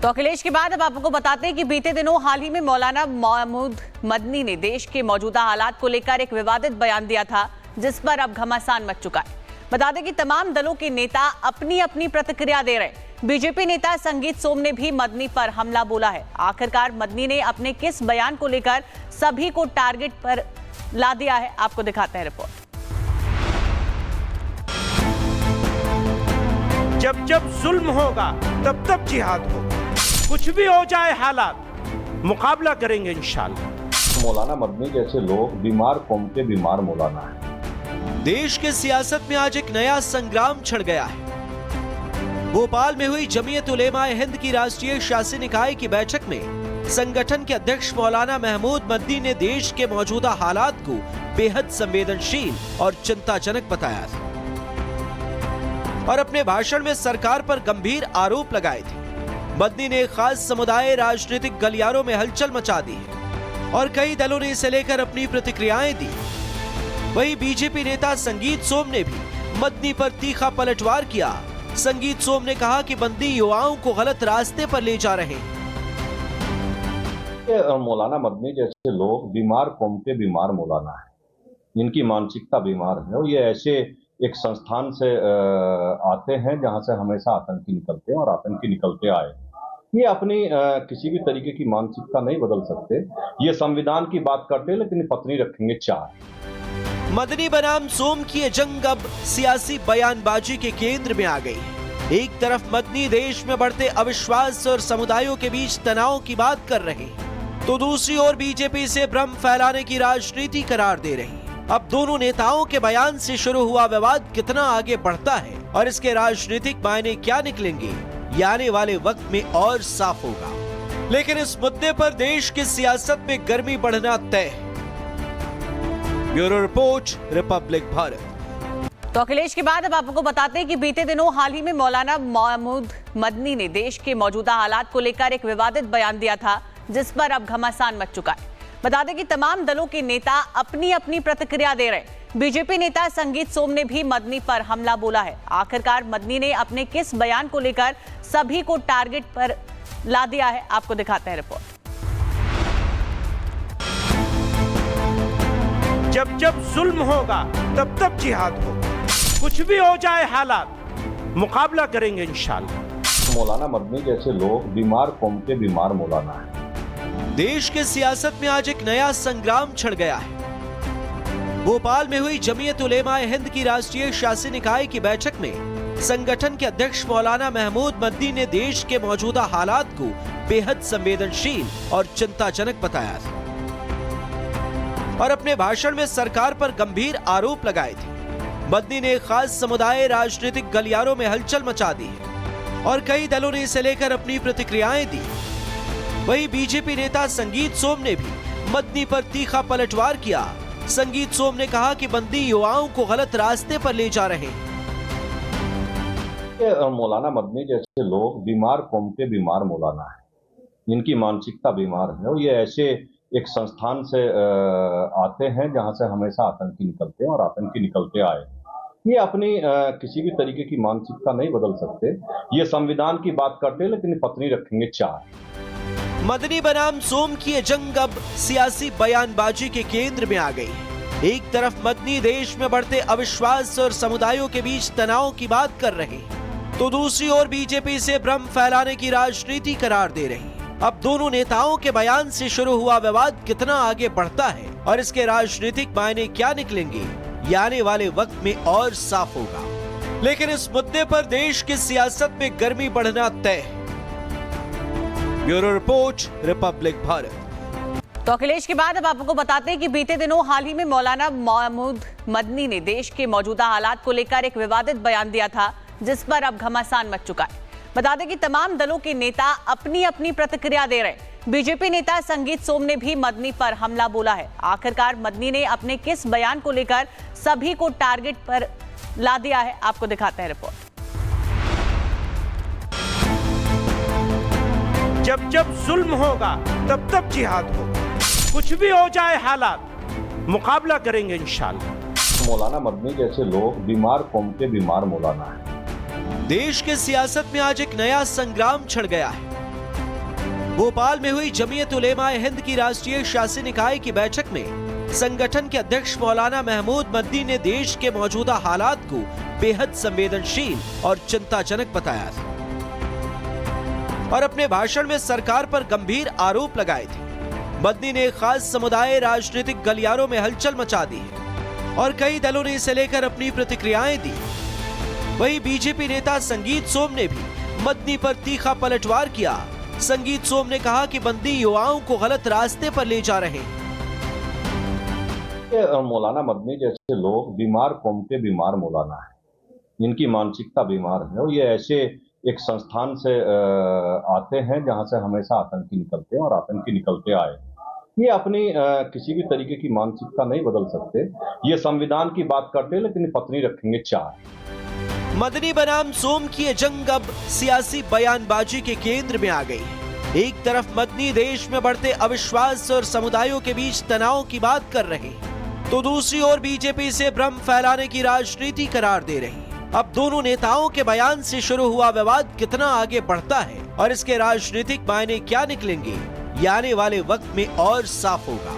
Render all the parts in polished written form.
तो अखिलेश के बाद अब आपको बताते हैं कि बीते दिनों हाल ही में मौलाना महमूद मदनी ने देश के मौजूदा हालात को लेकर एक विवादित बयान दिया था, जिस पर अब घमासान मच चुका है। बता दें कि तमाम दलों के नेता अपनी अपनी प्रतिक्रिया दे रहे हैं। बीजेपी नेता संगीत सोम ने भी मदनी पर हमला बोला है। आखिरकार मदनी ने अपने किस बयान को लेकर सभी को टारगेट पर ला दिया है, आपको दिखाते हैं रिपोर्ट। जब जब जुल्म होगा तब तब जिहाद होगा। कुछ भी हो जाए हालात, मुकाबला करेंगे इंशाअल्लाह। मौलाना मदनी जैसे लोग बीमार कौम के बीमार मौलाना है। देश के सियासत में आज एक नया संग्राम छिड़ गया है। भोपाल में हुई जमीयत उलेमा ए हिंद की राष्ट्रीय शासी निकाय की बैठक में संगठन के अध्यक्ष मौलाना महमूद मदनी ने देश के मौजूदा हालात को बेहद संवेदनशील और चिंताजनक बताया था और अपने भाषण में सरकार पर गंभीर आरोप लगाए थे। मदनी ने खास समुदाय राजनीतिक गलियारों में हलचल मचा दी है और कई दलों ने इसे लेकर अपनी प्रतिक्रियाएं दी। वहीं बीजेपी नेता संगीत सोम ने भी मदनी पर तीखा पलटवार किया। संगीत सोम ने कहा कि बंदी युवाओं को गलत रास्ते पर ले जा रहे हैं। मौलाना मदनी जैसे लोग बीमार कौम के बीमार मौलाना है। इनकी मानसिकता बीमार है और ये ऐसे एक संस्थान से आते हैं जहां से हमेशा आतंकी निकलते हैं और आतंकी निकलते आए। ये अपनी किसी भी तरीके की मानसिकता नहीं बदल सकते। ये संविधान की बात करते हैं लेकिन पत्नी रखेंगे चार। मदनी बनाम सोम की ये जंग अब सियासी बयानबाजी के केंद्र में आ गई। एक तरफ मदनी देश में बढ़ते अविश्वास और समुदायों के बीच तनाव की बात कर रहे, तो दूसरी ओर बीजेपी से भ्रम फैलाने की राजनीति करार दे रही। अब दोनों नेताओं के बयान से शुरू हुआ विवाद कितना आगे बढ़ता है और इसके राजनीतिक मायने क्या निकलेंगे, ये आने वाले वक्त में और साफ होगा। लेकिन इस मुद्दे पर देश की सियासत में गर्मी बढ़ना तय है। Bureau report, Republic Bharat. तो अखिलेश के बाद अब आपको बताते हैं कि बीते दिनों हाल ही में मौलाना महमूद मदनी ने देश के मौजूदा हालात को लेकर एक विवादित बयान दिया था, जिस पर अब घमासान मच चुका है। बता दें कि तमाम दलों के नेता अपनी अपनी प्रतिक्रिया दे रहे हैं। बीजेपी नेता संगीत सोम ने भी मदनी पर हमला बोला है। आखिरकार मदनी ने अपने किस बयान को लेकर सभी को टारगेट पर ला दिया है, आपको दिखाते हैं रिपोर्ट। जब जब जुल्म होगा तब तब जिहाद होगा। कुछ भी हो जाए हालात, मुकाबला करेंगे इंशाअल्लाह। मौलाना मदनी जैसे लोग बीमार कौम के बीमार मौलाना है। देश के सियासत में आज एक नया संग्राम छिड़ गया है। भोपाल में हुई जमीयत उलेमा ए हिंद की राष्ट्रीय शासी निकाय की बैठक में संगठन के अध्यक्ष मौलाना महमूद मदनी ने देश के मौजूदा हालात को बेहद संवेदनशील और चिंताजनक बताया था और अपने भाषण में सरकार पर गंभीर आरोप लगाए थे। मदनी ने खास समुदाय राजनीतिक गलियारों में हलचल मचा दी है और कई दलों ने इसे लेकर अपनी प्रतिक्रियाएं दी। वहीं बीजेपी नेता संगीत सोम ने भी मदनी पर तीखा पलटवार किया। संगीत सोम ने कहा कि बंदी युवाओं को गलत रास्ते पर ले जा रहे हैं। मौलाना मदनी जैसे लोग बीमार कौम के बीमार मौलाना है। इनकी मानसिकता बीमार है और ये ऐसे एक संस्थान से आते हैं जहां से हमेशा आतंकी निकलते हैं और आतंकी निकलते आए। ये अपनी किसी भी तरीके की मानसिकता नहीं बदल सकते। ये संविधान की बात करते हैं लेकिन पत्नी रखेंगे चार। मदनी बनाम सोम की ये जंग अब सियासी बयानबाजी के केंद्र में आ गई। एक तरफ मदनी देश में बढ़ते अविश्वास और समुदायों के बीच तनाव की बात कर रहे, तो दूसरी ओर बीजेपी से भ्रम फैलाने की राजनीति करार दे रही। अब दोनों नेताओं के बयान से शुरू हुआ विवाद कितना आगे बढ़ता है और इसके राजनीतिक मायने क्या निकलेंगे, ये आने वाले वक्त में और साफ होगा। लेकिन इस मुद्दे पर देश की सियासत में गर्मी बढ़ना तय है। Bureau report, Republic Bharat. तो अखिलेश के बाद अब आपको बताते हैं कि बीते दिनों हाल ही में मौलाना महमूद मदनी ने देश के मौजूदा हालात को लेकर एक विवादित बयान दिया था, जिस पर अब घमासान मच चुका है। बता दें कि तमाम दलों के नेता अपनी अपनी प्रतिक्रिया दे रहे हैं। बीजेपी नेता संगीत सोम ने भी मदनी पर हमला बोला है। आखिरकार मदनी ने अपने किस बयान को लेकर सभी को टारगेट पर ला दिया है, आपको दिखाते हैं रिपोर्ट। जब जब जुल्म होगा तब तब जिहाद होगा। कुछ भी हो जाए हालात, मुकाबला करेंगे इंशाअल्लाह। मौलाना मदनी जैसे लोग बीमार कौम के बीमार मौलाना है। देश के सियासत में आज एक नया संग्राम छिड़ गया है। भोपाल में हुई जमीयत उलेमा ए हिंद की राष्ट्रीय शासी निकाय की बैठक में संगठन के अध्यक्ष मौलाना महमूद मदनी ने देश के मौजूदा हालात को बेहद संवेदनशील और चिंताजनक बताया था और अपने भाषण में सरकार पर गंभीर आरोप लगाए थे। मदनी ने खास समुदाय राजनीतिक गलियारों में हलचल मचा दी है और कई दलों ने इसे लेकर अपनी प्रतिक्रियाएं दी। वहीं बीजेपी नेता संगीत सोम ने भी मदनी पर तीखा पलटवार किया। संगीत सोम ने कहा कि बंदी युवाओं को गलत रास्ते पर ले जा रहे हैं। मौलाना मदनी जैसे लोग बीमार कौम के बीमार मौलाना है। इनकी मानसिकता बीमार है और ये ऐसे एक संस्थान से आते हैं जहां से हमेशा आतंकी निकलते हैं और आतंकी निकलते आए। ये अपनी किसी भी तरीके की मानसिकता नहीं बदल सकते। ये संविधान की बात करते हैं लेकिन पत्नी रखेंगे चार। मदनी बनाम सोम की ये जंग अब सियासी बयानबाजी के केंद्र में आ गई है। एक तरफ मदनी देश में बढ़ते अविश्वास और समुदायों के बीच तनाव की बात कर रहे हैं, तो दूसरी ओर बीजेपी से भ्रम फैलाने की राजनीति करार दे रही है। अब दोनों नेताओं के बयान से शुरू हुआ विवाद कितना आगे बढ़ता है और इसके राजनीतिक मायने क्या निकलेंगे, ये आने वाले वक्त में और साफ होगा।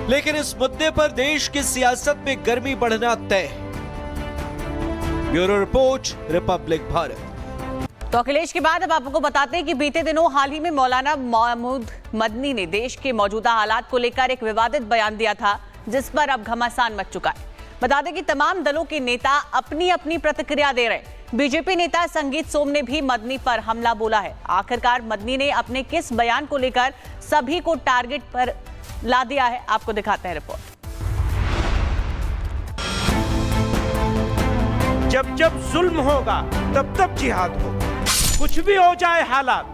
लेकिन इस मुद्दे पर देश की सियासत में गर्मी बढ़ना तय है। Bureau report, Republic Bharat. तो अखिलेश के बाद अब आपको बताते हैं कि बीते दिनों हाल ही में मौलाना महमूद मदनी ने देश के मौजूदा हालात को लेकर एक विवादित बयान दिया था, जिस पर अब घमासान मच चुका है। बता दें कि तमाम दलों के नेता अपनी अपनी प्रतिक्रिया दे रहे हैं। बीजेपी नेता संगीत सोम ने भी मदनी पर हमला बोला है। आखिरकार मदनी ने अपने किस बयान को लेकर सभी को टारगेट पर ला दिया है, आपको दिखाते हैं रिपोर्ट। जब जब जुल्म होगा तब तब जिहाद होगा। कुछ भी हो जाए हालात,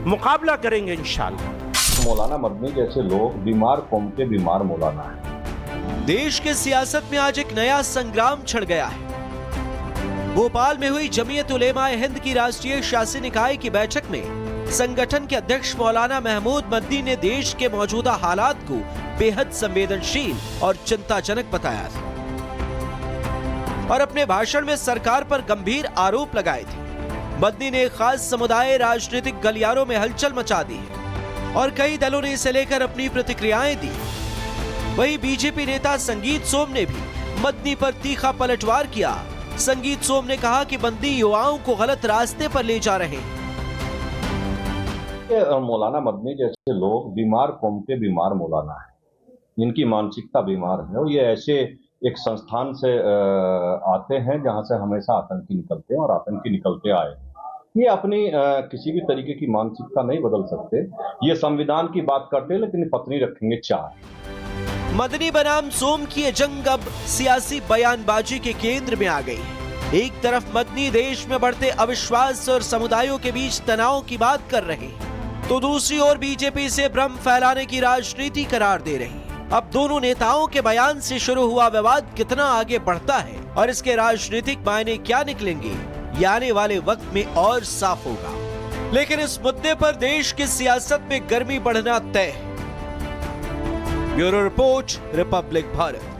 मुकाबला करेंगे इंशाल्लाह। मौलाना मदनी जैसे लोग बीमार कौम के बीमार मौलाना है। देश के सियासत में आज एक नया संग्राम छिड़ गया है। भोपाल में हुई जमीयत उलेमा ए हिंद की राष्ट्रीय शासी निकाय की बैठक में संगठन के अध्यक्ष मौलाना महमूद मदनी ने देश के मौजूदा हालात को बेहद संवेदनशील और चिंताजनक बताया था और अपने भाषण में सरकार पर गंभीर आरोप लगाए थे। मदनी ने खास समुदाय राजनीतिक गलियारों में हलचल मचा दी है और कई दलों ने इसे लेकर अपनी प्रतिक्रियाएं दी। वहीं बीजेपी नेता संगीत सोम ने भी मदनी पर तीखा पलटवार किया। संगीत सोम ने कहा कि बंदी युवाओं को गलत रास्ते पर ले जा रहे हैं। मौलाना मदनी जैसे लोग बीमार कौम के बीमार मौलाना है। इनकी मानसिकता बीमार है और ये ऐसे एक संस्थान से आते हैं जहां से हमेशा आतंकी निकलते हैं और आतंकी निकलते आए। ये अपनी किसी भी तरीके की मानसिकता नहीं बदल सकते। ये संविधान की बात करते हैं लेकिन पत्नी रखेंगे चार। मदनी बनाम सोम की ये जंग अब सियासी बयानबाजी के केंद्र में आ गई है। एक तरफ मदनी देश में बढ़ते अविश्वास और समुदायों के बीच तनाव की बात कर रहे हैं, तो दूसरी ओर बीजेपी से भ्रम फैलाने की राजनीति करार दे रही है। अब दोनों नेताओं के बयान से शुरू हुआ विवाद कितना आगे बढ़ता है और इसके राजनीतिक मायने क्या निकलेंगे, ये आने वाले वक्त में और साफ होगा। लेकिन इस मुद्दे पर देश की सियासत में गर्मी बढ़ना तय है। Bureau report, Republic Bharat.